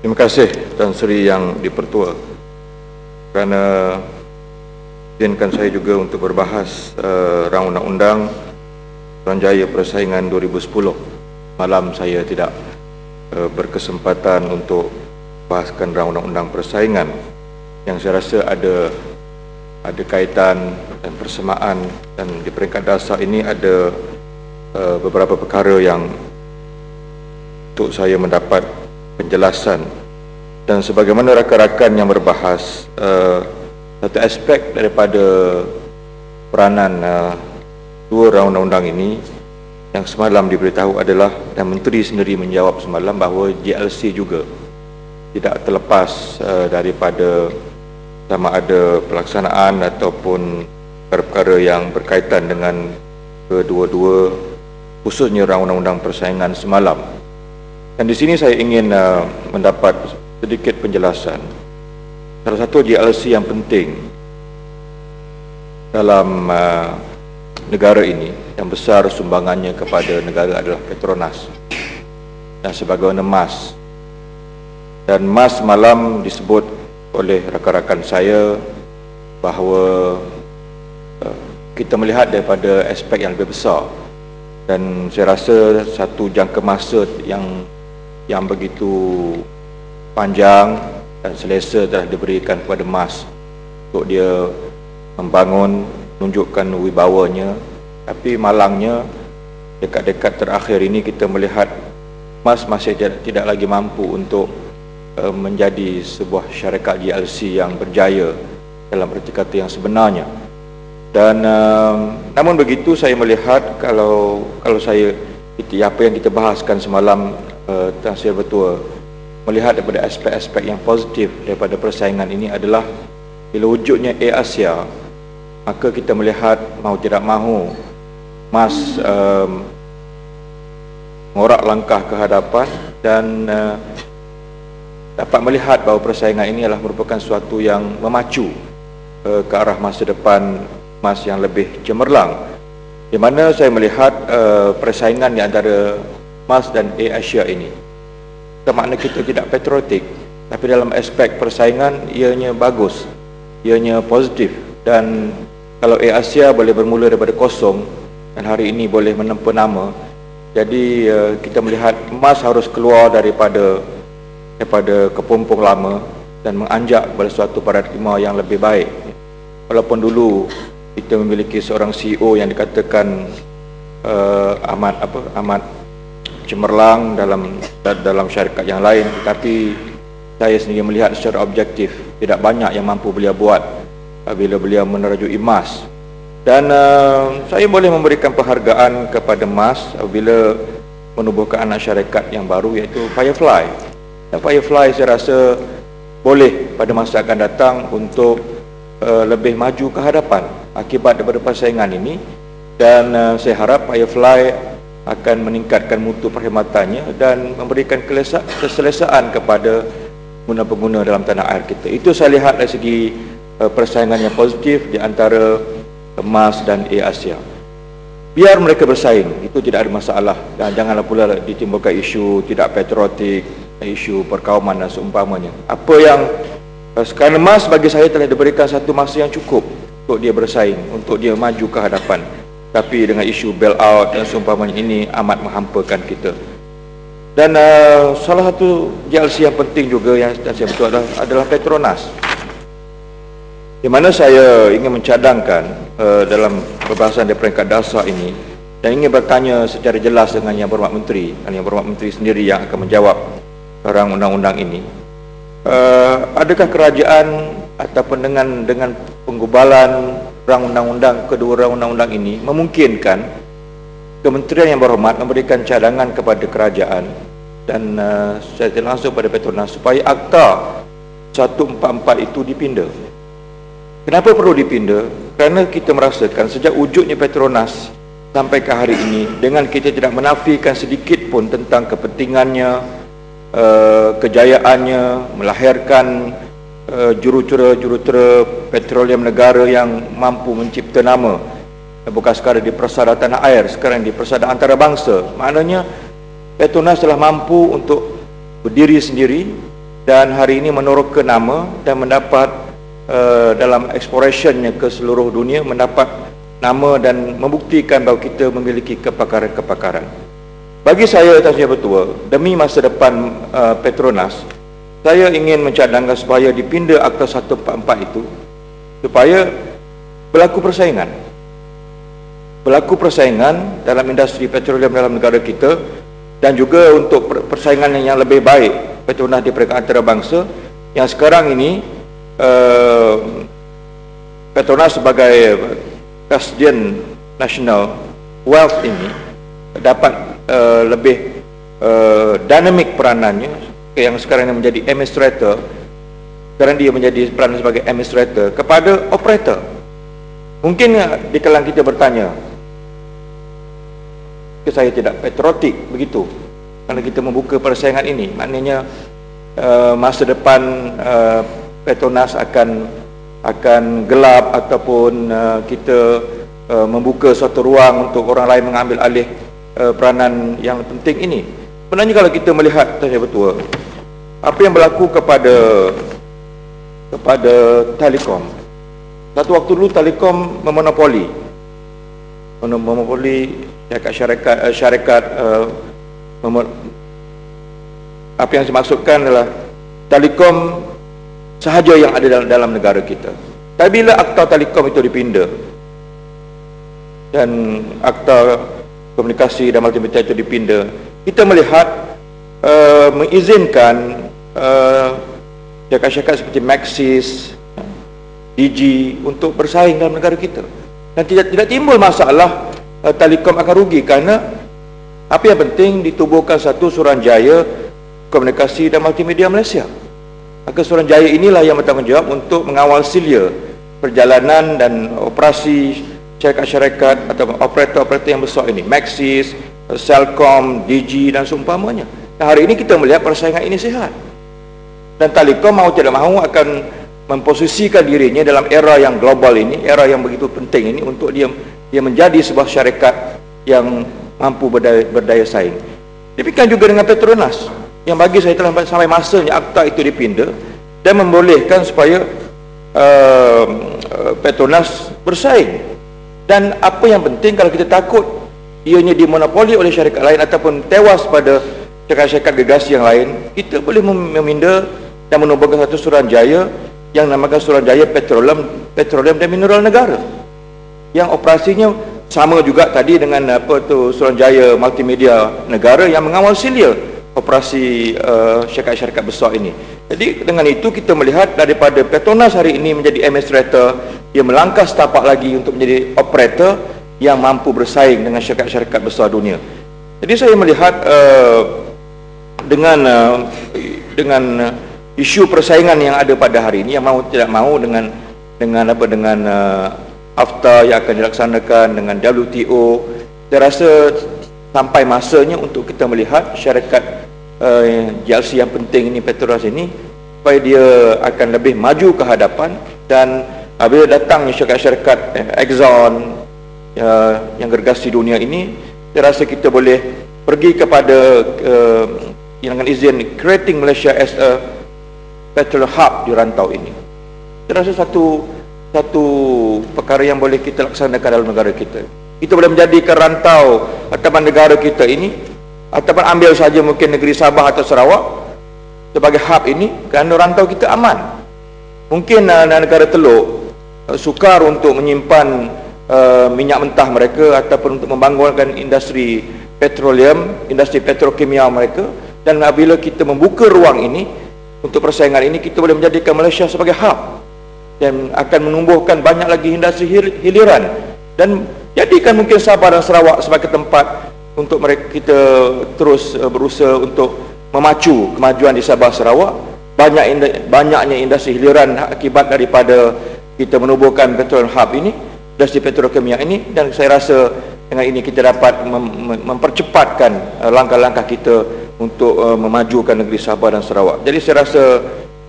Terima kasih Tan Sri Yang Dipertua kerana izinkan saya juga untuk berbahas rang undang-undang Suruhanjaya Persaingan 2010. Malam saya tidak berkesempatan untuk bahaskan rang undang-undang persaingan yang saya rasa ada kaitan dan persamaan, dan di peringkat dasar ini ada beberapa perkara yang untuk saya mendapat penjelasan. Dan sebagaimana rakan-rakan yang berbahas, satu aspek daripada peranan dua rang undang-undang ini yang semalam diberitahu adalah, dan Menteri sendiri menjawab semalam bahawa GLC juga tidak terlepas daripada sama ada pelaksanaan ataupun perkara yang berkaitan dengan kedua-dua, khususnya rang undang-undang persaingan semalam. Dan di sini saya ingin mendapat sedikit penjelasan. Salah satu GLC yang penting dalam negara ini, yang besar sumbangannya kepada negara adalah Petronas dan sebagaimana MAS. Dan MAS malam disebut oleh rakan-rakan saya bahawa kita melihat daripada aspek yang lebih besar, dan saya rasa satu jangka masa yang begitu panjang dan selesa telah diberikan kepada MAS untuk dia membangun, menunjukkan wibawanya. Tapi malangnya dekat-dekat terakhir ini kita melihat MAS masih tidak lagi mampu untuk menjadi sebuah syarikat GLC yang berjaya dalam erti kata yang sebenarnya. Dan namun begitu, saya melihat kalau saya apa yang kita bahaskan semalam, Tan Sri Bertua melihat daripada aspek-aspek yang positif daripada persaingan ini adalah bila wujudnya Air-Asia, maka kita melihat mau tidak mahu MAS mengorak langkah ke hadapan dan dapat melihat bahawa persaingan ini adalah merupakan suatu yang memacu ke arah masa depan MAS yang lebih cemerlang, di mana saya melihat persaingan di antara MAS dan Air-Asia ini, bermakna kita tidak patriotik, tapi dalam aspek persaingan ianya bagus, ianya positif. Dan kalau Air-Asia boleh bermula daripada kosong dan hari ini boleh menempa nama, jadi kita melihat MAS harus keluar daripada kepompong lama dan menganjak kepada suatu paradigma yang lebih baik. Walaupun dulu kita memiliki seorang CEO yang dikatakan amat cemerlang dalam syarikat yang lain, tetapi saya sendiri melihat secara objektif tidak banyak yang mampu beliau buat bila beliau menerajui MAS. Dan saya boleh memberikan penghargaan kepada MAS bila menubuhkan anak syarikat yang baru, iaitu Firefly. Dan Firefly saya rasa boleh pada masa akan datang untuk lebih maju ke hadapan akibat daripada persaingan ini. Dan saya harap Firefly akan meningkatkan mutu perkhidmatannya dan memberikan keselesaan kepada pengguna-pengguna dalam tanah air kita. Itu saya lihat dari segi persaingan yang positif di antara MAS dan Air-Asia. Biar mereka bersaing, itu tidak ada masalah, dan janganlah pula ditimbulkan isu tidak patriotik, isu perkauman dan seumpamanya. Apa yang sekarang MAS bagi saya telah diberikan satu masa yang cukup untuk dia bersaing, untuk dia maju ke hadapan. Tapi dengan isu bailout dan seumpamanya ini amat menghampakan kita. Dan salah satu GLC yang penting juga yang saya betul adalah Petronas, di mana saya ingin mencadangkan dalam perbahasan di peringkat dasar ini, dan ingin bertanya secara jelas dengan Yang Berhormat Menteri, dan Yang Berhormat Menteri sendiri yang akan menjawab rang undang-undang ini. Adakah kerajaan ataupun dengan penggubalan rang undang-undang, kedua rang undang-undang ini memungkinkan Kementerian Yang Berhormat memberikan cadangan kepada kerajaan dan secara langsung pada Petronas supaya Akta 144 itu dipinda? Kenapa perlu dipinda? Kerana kita merasakan sejak wujudnya Petronas sampai ke hari ini, dengan kita tidak menafikan sedikit pun tentang kepentingannya, kejayaannya, melahirkan jurutera petroleum negara yang mampu mencipta nama, bukan sekadar di persada tanah air, sekarang di persada antarabangsa. Maknanya Petronas telah mampu untuk berdiri sendiri dan hari ini meneroka nama dan mendapat dalam explorationnya ke seluruh dunia, mendapat nama dan membuktikan bahawa kita memiliki kepakaran-kepakaran. Bagi saya, Tuan Sri Bertua, demi masa depan Petronas, saya ingin mencadangkan supaya dipinda Akta 144 itu, supaya berlaku persaingan dalam industri petroleum dalam negara kita, dan juga untuk persaingan yang lebih baik Petronas di peringkat antarabangsa yang sekarang ini Petronas sebagai Kasdien National Wealth ini dapat lebih dinamik peranannya, yang sekarang ini menjadi administrator. Sekarang dia menjadi peranan sebagai administrator kepada operator. Mungkin di kalangan kita bertanya, saya tidak patriotik begitu karena kita membuka persaingan ini, maknanya masa depan Petronas akan gelap, ataupun kita membuka suatu ruang untuk orang lain mengambil alih peranan yang penting ini. Sebenarnya kalau kita melihat, Tuan Yang Bertua, apa yang berlaku kepada Telekom. Satu waktu dulu Telekom memonopoli syarikat apa yang dimaksudkan adalah Telekom sahaja yang ada dalam negara kita. Tapi bila Akta Telekom itu dipinda dan Akta Komunikasi dan Multimedia itu dipinda, kita melihat mengizinkan syarikat-syarikat seperti Maxis, Digi untuk bersaing dalam negara kita, dan tidak timbul masalah Telekom akan rugi, kerana apa yang penting ditubuhkan satu Suruhanjaya Komunikasi dan Multimedia Malaysia. Maka Suruhanjaya inilah yang bertanggungjawab untuk mengawal silia perjalanan dan operasi syarikat-syarikat atau operator-operator yang besar ini, Maxis, Celcom, Digi dan seumpamanya. Dan hari ini kita melihat persaingan ini sihat, dan Telekom mau tidak mahu akan memposisikan dirinya dalam era yang global ini, era yang begitu penting ini, untuk dia menjadi sebuah syarikat yang mampu berdaya saing. Demikian juga dengan Petronas, yang bagi saya telah sampai masanya akta itu dipinda dan membolehkan supaya Petronas bersaing. Dan apa yang penting, kalau kita takut ianya dimonopoli oleh syarikat lain ataupun tewas pada syarikat-syarikat gegasi yang lain, kita boleh meminda dan menubuhkan satu Suruhanjaya yang namakan Suruhanjaya Petroleum dan Mineral Negara, yang operasinya sama juga tadi dengan Suruhanjaya Multimedia Negara yang mengawal silia operasi syarikat-syarikat besar ini. Jadi dengan itu kita melihat daripada Petronas hari ini menjadi administrator, dia melangkah setapak lagi untuk menjadi operator yang mampu bersaing dengan syarikat-syarikat besar dunia. Jadi saya melihat dengan isu persaingan yang ada pada hari ini, yang mau tidak mau dengan AFTA yang akan dilaksanakan dengan WTO, saya rasa sampai masanya untuk kita melihat syarikat GLC yang penting ini, Petronas ini, supaya dia akan lebih maju ke hadapan. Dan bila datangnya syarikat-syarikat Exxon yang gergasi dunia ini, saya rasa kita boleh pergi kepada yang dengan izin creating Malaysia as a petrol hub di rantau ini. Saya rasa satu perkara yang boleh kita laksanakan dalam negara kita. Kita boleh menjadikan rantau ataupun negara kita ini, ataupun ambil saja mungkin negeri Sabah atau Sarawak sebagai hub ini, kerana rantau kita aman. Mungkin negara Teluk sukar untuk menyimpan minyak mentah mereka ataupun untuk membangunkan industri petroleum, industri petrokimia mereka. Dan apabila kita membuka ruang ini untuk persaingan ini, kita boleh menjadikan Malaysia sebagai hub dan akan menumbuhkan banyak lagi industri hiliran, dan jadikan mungkin Sabah dan Sarawak sebagai tempat untuk mereka kita terus berusaha untuk memacu kemajuan di Sabah Sarawak. Banyaknya industri hiliran akibat daripada kita menubuhkan petrol hub ini, industri petrokimia ini. Dan saya rasa dengan ini kita dapat mempercepatkan langkah-langkah kita untuk memajukan negeri Sabah dan Sarawak. Jadi saya rasa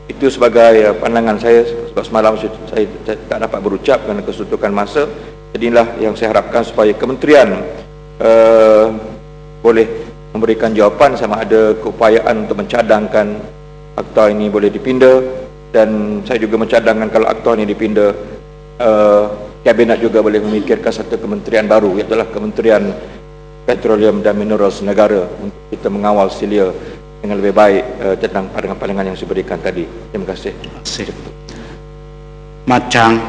itu sebagai pandangan saya, sebab semalam saya tak dapat berucap kerana kesuntukan masa. Jadi inilah yang saya harapkan, supaya kementerian boleh memberikan jawapan sama ada keupayaan untuk mencadangkan akta ini boleh dipinda, dan saya juga mencadangkan kalau akta ini dipinda, Kabinet juga boleh memikirkan satu kementerian baru, iaitu Kementerian Petroleum dan Minerals Negara, untuk kita mengawal Silia dengan lebih baik tentang pandangan-pandangan yang saya berikan tadi. Terima kasih. Macang